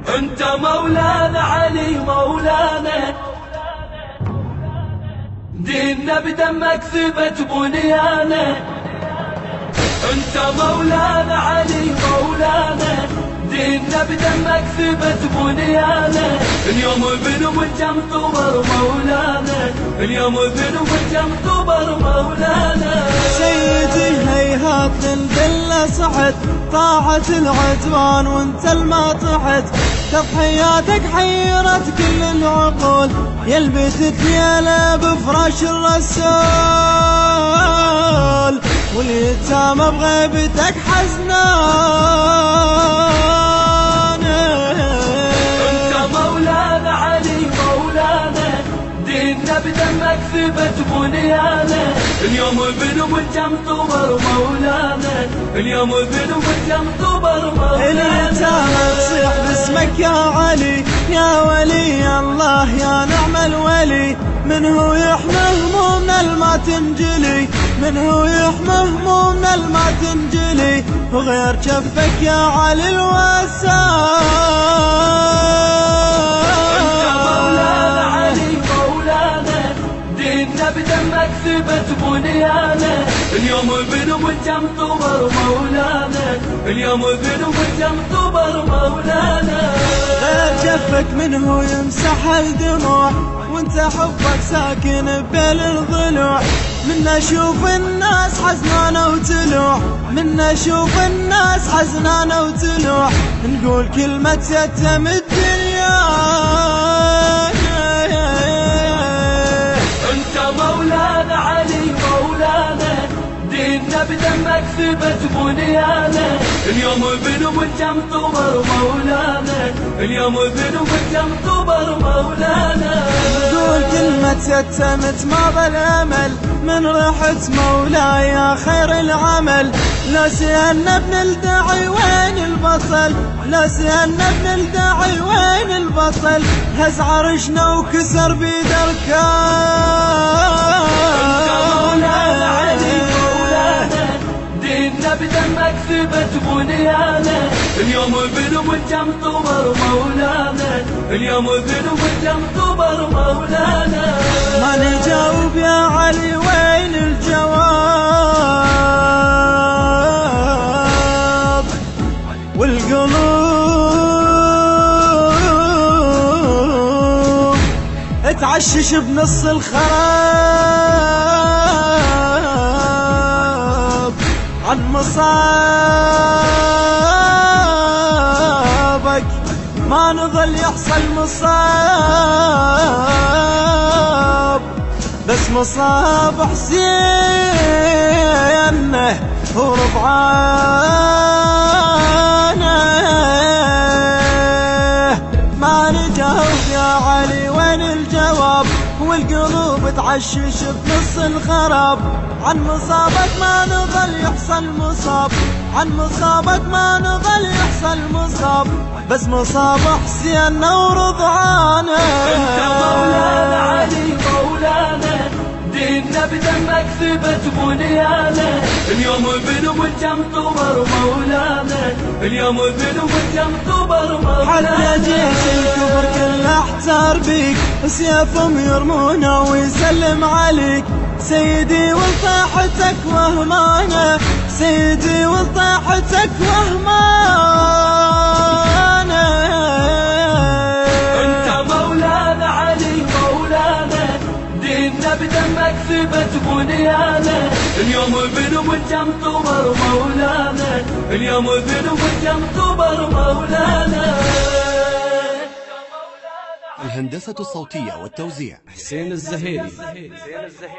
انت مولانا علي مولانا، ديننا بدمك ثبت بنيانه. انت مولانا علي مولانا، ديننا بدمك ثبت بنيانه. اليوم بنو الجم طبر مولانا، اليوم بنو الجم طبر مولانا. سيدي هيهات للذلة صحت، طاعت العدوان وانت الما طحت. تضحياتك حيرت كل العقول، يلبست ليلة بفراش الرسول، واليتامى بغيبتك حزنان. انت مولانا علي مولانا، ديننا بدمك ثبت بنيانه. اليوم بنو الجم طبر مولانا، اليوم بنو الجم طبر مولانا. اليتامى تصيح باسمك يا علي، يا ولي الله يا نعم الولي. من هو يحمي همومنا الما تنجلي، من هو يحمي همومنا الما تنجلي، وغير جفك يا علي الوسام. انت مولانا علي مولانا، ديننا بدمك ثبت بنيانه. اليوم بنو الجم طبر مولانا، اليوم بنو الجم طبر مولانا. غير جفك منه يمسح الدموع، وانت حبك ساكن بين الضلوع. منا اشوف الناس حزنانة وتلوع، منا اشوف الناس حزنانة وتلوع. نقول كلمة يتم الدنيا. انت مولانا علي مولانا، ديننا بدمك ثبت بنيانه. اليوم بنو الجم طبر مولانا، اليوم بنو الجم طبر مولانا. نقول كلمة يتمت ما بالامل، من ريحة مولاي يا خير العمل. لا سينا ابن الداعي وين البطل، لا سينا ابن الداعي وين البطل. هز عرشنا وكسر بيد اركان. انت مولانا علي مولانا، ديننا بدمك ثبت بنيانه. اليوم بنو الجم طبر مولانا، اليوم بنو الجم طبر مولانا. ما نجاوب يا علي وين الجواب، والقلوب تعشش بنص الخراب. عن مصابك ما نظل يحصل مصاب، بس مصاب حسين وربعانه. ما نجاوب يا علي وين الجواب، والقلوب تعشش بنص الخراب. عن مصابك ما نظل يحصل مصاب، عن مصابك ما نظل يحصل مصاب، بس مصاب حسين ورضعانه. انت مولانا علي مولانا، ديننا بدمك ثبت بنيانه. اليوم بنو الجم طبر مولانا، اليوم بنو الجم طبر مولانا. حتى جيش الكفر كله احتار بيك، سيفهم يرمونه ويسلم عليك. سيدي وطاحتك وهمانه، سيدي وطاحتك وهمانه. انت مولانا علي مولانا، ديننا بدمك ثبت بنيانه. اليوم بنو الجم طبر مولانا، اليوم بنو الجم طبر مولانا. الهندسة الصوتية والتوزيع حسين الزهيري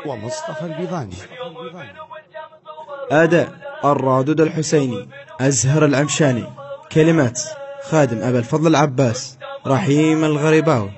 ومصطفى البيضاني. أداء الرادود الحسيني، أزهر العمشاني. كلمات خادم أبا الفضل العباس، رحيم الغريباوي.